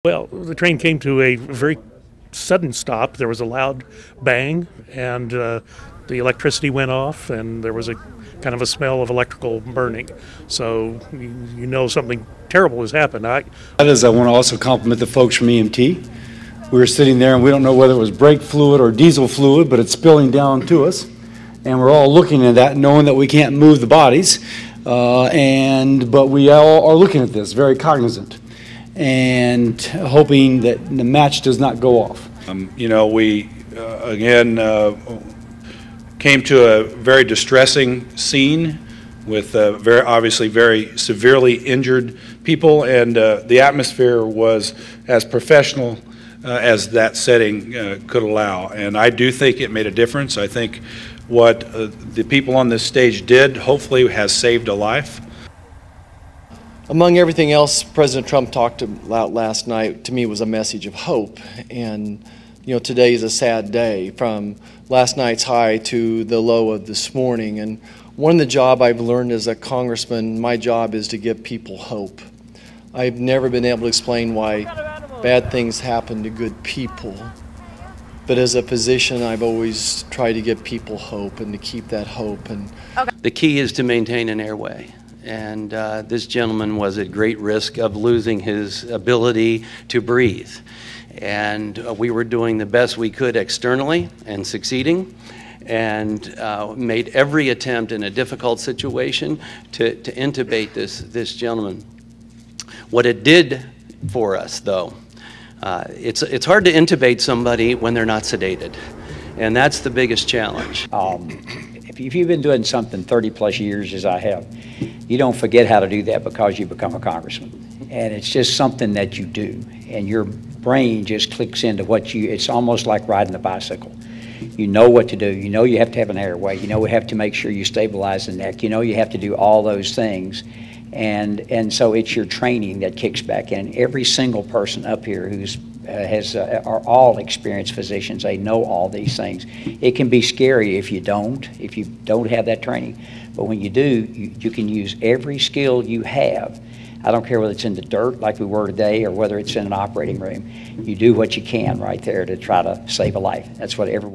Well, the train came to a very sudden stop. There was a loud bang, and the electricity went off, and there was a kind of a smell of electrical burning. So you know something terrible has happened. I want to also compliment the folks from EMT. We were sitting there, and we don't know whether it was brake fluid or diesel fluid, but it's spilling down to us. And we're all looking at that, knowing that we can't move the bodies. But we all are looking at this, very cognizant, and hoping that the match does not go off. We again came to a very distressing scene with obviously very severely injured people, and the atmosphere was as professional as that setting could allow. And I do think it made a difference. I think what the people on this stage did hopefully has saved a life. Among everything else President Trump talked about last night, to me, was a message of hope. And today is a sad day, from last night's high to the low of this morning. And one of the jobs I've learned as a congressman, my job is to give people hope. I've never been able to explain why bad things happen to good people. But as a physician, I've always tried to give people hope and to keep that hope. The key is to maintain an airway. And this gentleman was at great risk of losing his ability to breathe. And we were doing the best we could externally and succeeding, and made every attempt in a difficult situation to intubate this gentleman. What it did for us, though, it's hard to intubate somebody when they're not sedated, and that's the biggest challenge. If you've been doing something 30 plus years as I have, you don't forget how to do that because you become a congressman. And it's just something that you do, and your brain just clicks into it's almost like riding a bicycle. You know what to do. You know you have to have an airway. You know we have to make sure you stabilize the neck. You know you have to do all those things. And so it's your training that kicks back in. Every single person up here are all experienced physicians. They know all these things. It can be scary if you don't have that training. But when you do, you can use every skill you have. I don't care whether it's in the dirt like we were today or whether it's in an operating room. You do what you can right there to try to save a life. That's what everyone